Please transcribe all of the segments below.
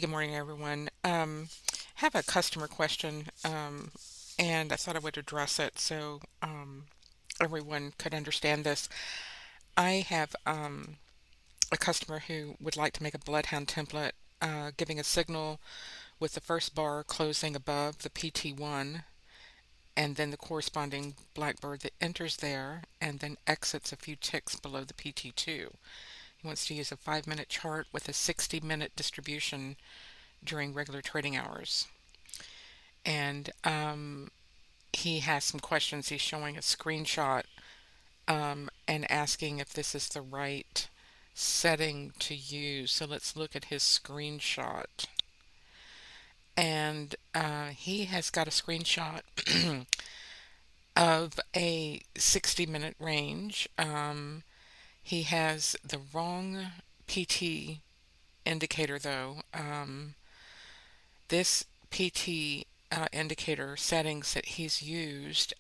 Good morning, everyone. Have a customer question, and I thought I would address it so everyone could understand this. I have a customer who would like to make a Bloodhound template, giving a signal with the first bar closing above the PT1, and then the corresponding blackbird that enters there and then exits a few ticks below the PT2. He wants to use a 5-minute chart with a 60-minute distribution during regular trading hours. And he has some questions. He's showing a screenshot and asking if this is the right setting to use. So let's look at his screenshot. And he has got a screenshot of a 60-minute range. He has the wrong PT indicator, though. This PT indicator settings that he's used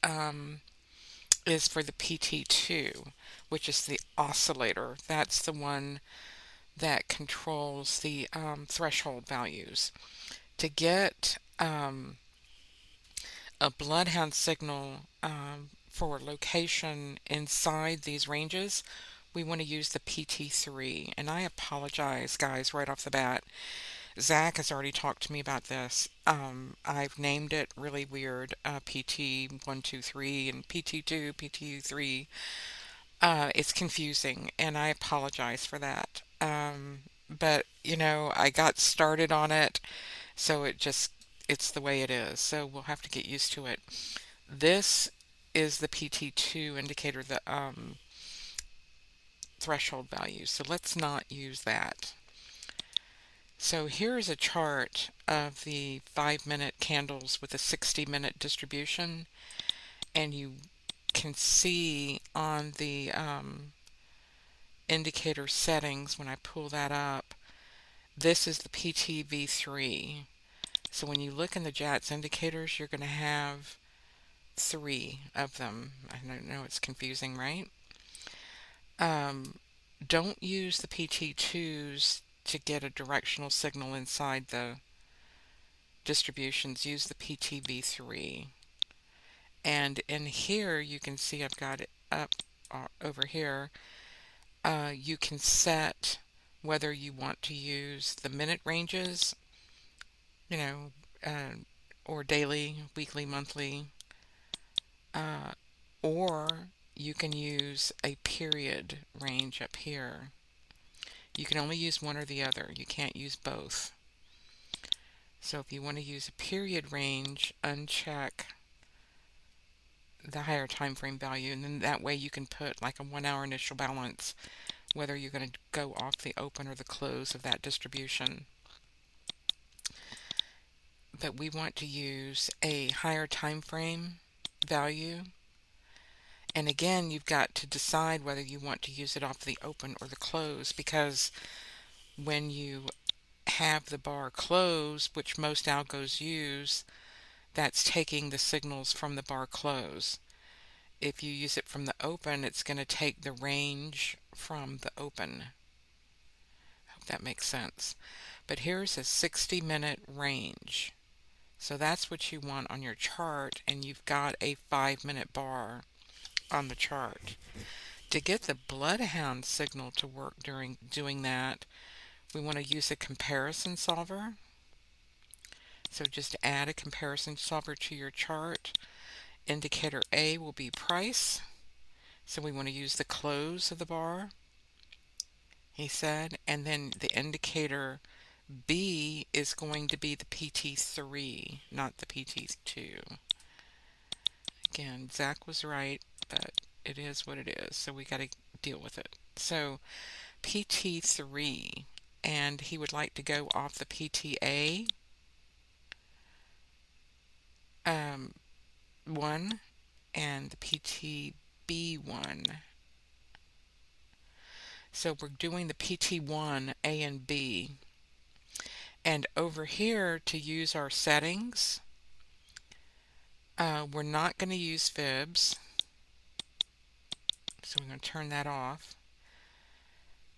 is for the PT2, which is the oscillator. That's the one that controls the threshold values. To get a bloodhound signal for location inside these ranges, we want to use the PT3. And I apologize, guys, right off the bat. Zach has already talked to me about this. I've named it really weird, PT123 and PT2, PT3. It's confusing, and I apologize for that. But I got started on it, so it's the way it is. So we'll have to get used to it. This is the PT2 indicator, the threshold value. So let's not use that. So here's a chart of the 5-minute candles with a 60-minute distribution, and you can see on the indicator settings when I pull that up, this is the PTV3. So when you look in the JATS indicators, you're going to have 3 of them. I know it's confusing, right? Don't use the PT2s to get a directional signal inside the distributions. Use the PTV3. And in here, you can see I've got it up over here. You can set whether you want to use the minute ranges, you know, or daily, weekly, monthly, uh, or you can use a period range up here. You can only use one or the other. You can't use both. So if you want to use a period range, uncheck the higher time frame value, and then that way you can put like a 1 hour initial balance, whether you're going to go off the open or the close of that distribution. But we want to use a higher time frame value, and again you've got to decide whether you want to use it off the open or the close, because when you have the bar close, which most algos use, that's taking the signals from the bar close. If you use it from the open, it's going to take the range from the open. I hope that makes sense. But here's a 60-minute range. So that's what you want on your chart, and you've got a 5-minute bar on the chart. To get the bloodhound signal to work during doing that, we want to use a comparison solver. So just add a comparison solver to your chart. Indicator A will be price. So we want to use the close of the bar, he said, and then the indicator B is going to be the PT3, not the PT2. Again, Zach was right, but it is what it is, so we got to deal with it. So PT3, and he would like to go off the PTA 1 and the PTB1. So we're doing the PT1 A and B. And over here, to use our settings, we're not going to use fibs. So we're going to turn that off.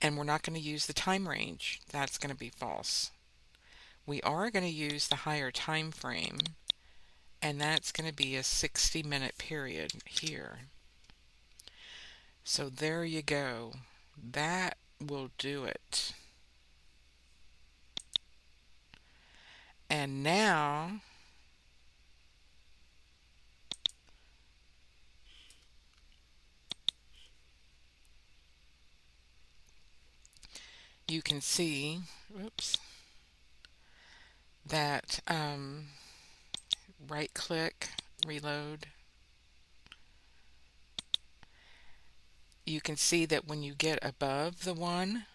And we're not going to use the time range. That's going to be false. We are going to use the higher time frame, and that's going to be a 60-minute period here. So there you go. That will do it. And now you can see, oops, that right click, reload. You can see that when you get above the 1,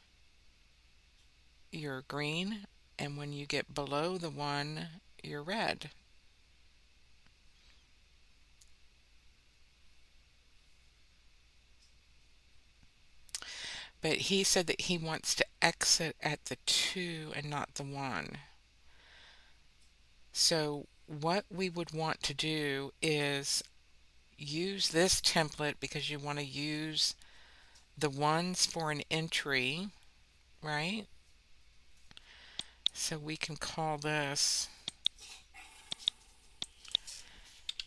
you're green, and when you get below the 1, you're red. But he said that he wants to exit at the 2 and not the 1. So what we would want to do is use this template because you want to use the ones for an entry, right? So we can call this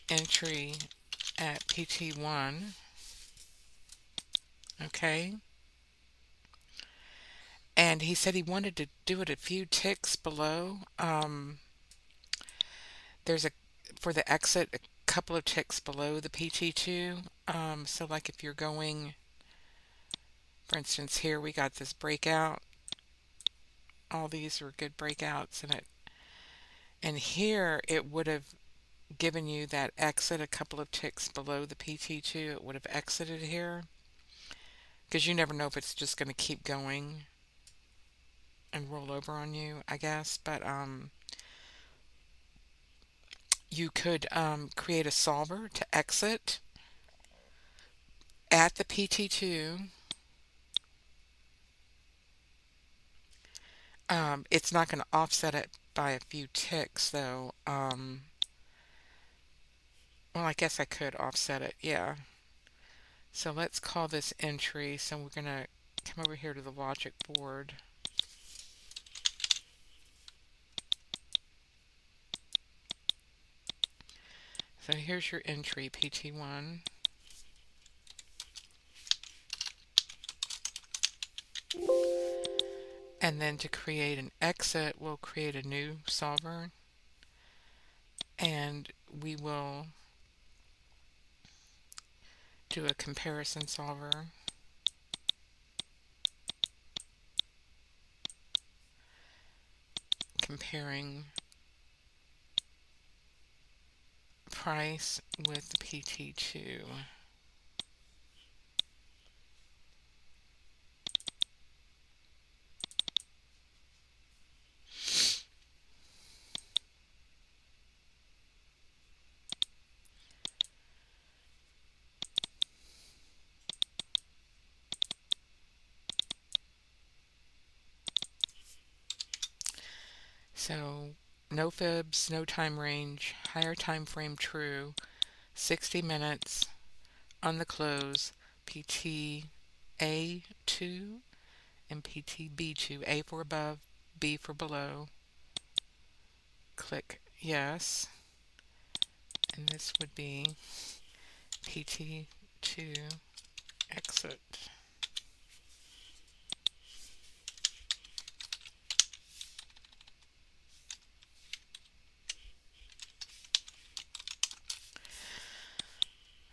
entry at PT1, okay? And he said he wanted to do it a few ticks below. There's a, for the exit, a couple of ticks below the PT2. So like if you're going, for instance, here we got this breakout. All these are good breakouts, and here it would have given you that exit a couple of ticks below the PT2. It would have exited here because you never know if it's just going to keep going and roll over on you, I guess. But you could create a solver to exit at the PT2. It's not going to offset it by a few ticks though. Well, I guess I could offset it, yeah. So let's call this entry. So we're going to come over here to the logic board. So here's your entry, PT1. And then to create an exit, we'll create a new solver. And we will do a comparison solver. Comparing price with the PT2. So no fibs, no time range, higher time frame true, 60 minutes on the close, PT A2 and PT B2, A for above, B for below. Click yes, and this would be PT2 exit.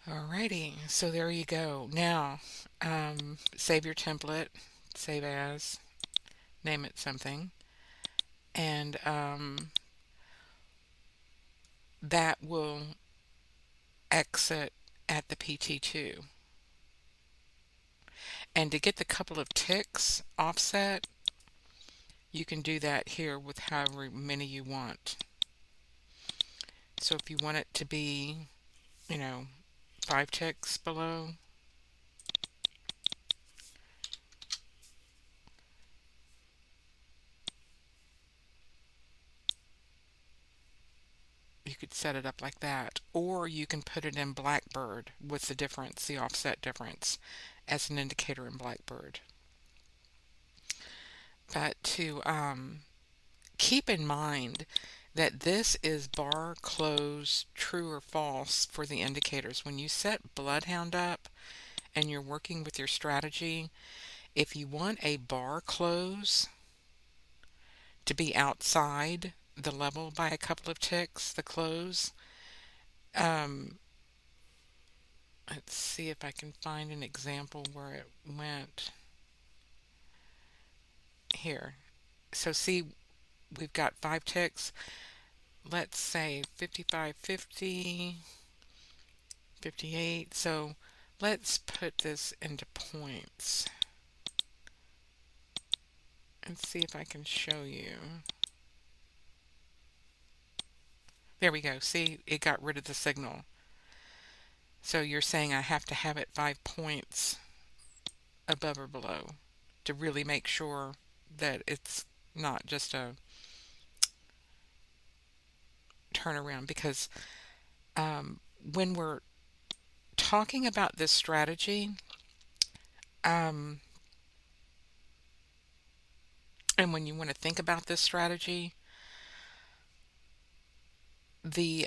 Alrighty, so there you go. Now, save your template, save as, name it something, and that will exit at the PT2. And to get the couple of ticks offset, you can do that here with however many you want. So if you want it to be, 5 ticks below, you could set it up like that. Or you can put it in Blackbird with the difference, the offset difference, as an indicator in Blackbird. But to keep in mind that this is bar close true or false for the indicators. When you set BloodHound up and you're working with your strategy, if you want a bar close to be outside the level by a couple of ticks, the close, um, let's see if I can find an example where it went here. So see, we've got 5 ticks. Let's say 55, 50, 58. So let's put this into points and see if I can show you. There we go. See, it got rid of the signal. So you're saying I have to have it 5 points above or below to really make sure that it's not just a turnaround, because when we're talking about this strategy, um, and when you want to think about this strategy, the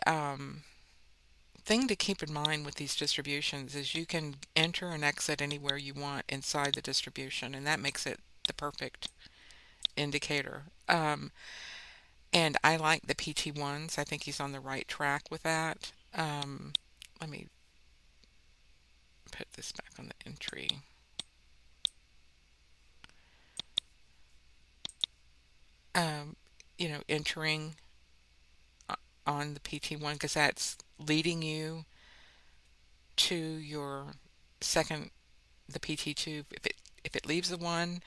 thing to keep in mind with these distributions is you can enter and exit anywhere you want inside the distribution, and that makes it the perfect indicator. And I like the PT1s. I think he's on the right track with that. Let me put this back on the entry. Um, Entering on the PT1, because that's leading you to your second, the PT2. If it leaves the 1,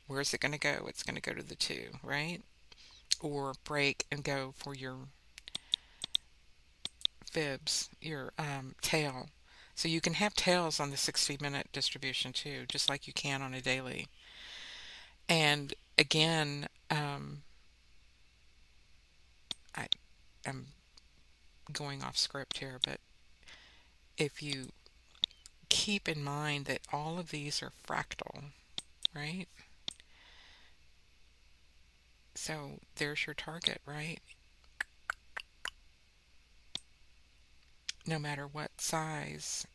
where's it going to go? It's going to go to the 2, right? Or break and go for your fibs, your tail. So you can have tails on the 60-minute distribution too, just like you can on a daily. And again, I am going off script here, but if you keep in mind that all of these are fractal, right? So there's your target, right? No matter what size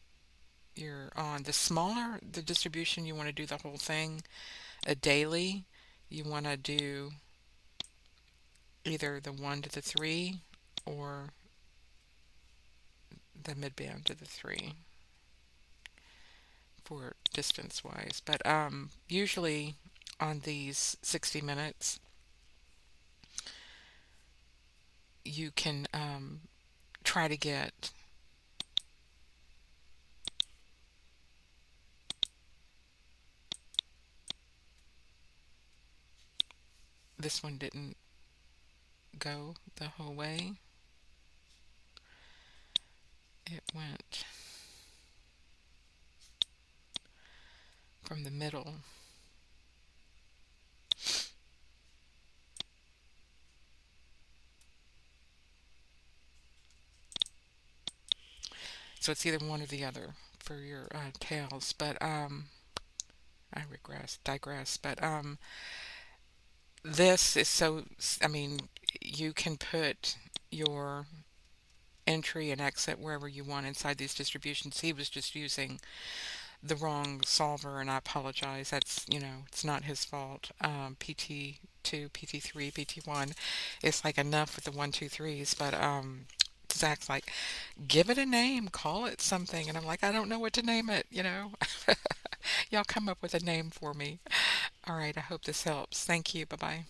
you're on. The smaller the distribution, you want to do the whole thing. A daily, you want to do either the 1 to the 3 or the midband to the 3 for distance wise. But usually on these 60 minutes, you can try to get this one didn't go the whole way. It went from the middle. So it's either one or the other for your tails. But I digress. But this is so, I mean, you can put your entry and exit wherever you want inside these distributions. He was just using the wrong solver, and I apologize. That's, it's not his fault. PT2, PT3, PT1. It's like enough with the 1, 2, 3s, but Zach's like, give it a name, call it something. And I'm like, I don't know what to name it. Y'all come up with a name for me. All right, I hope this helps. Thank you. Bye bye.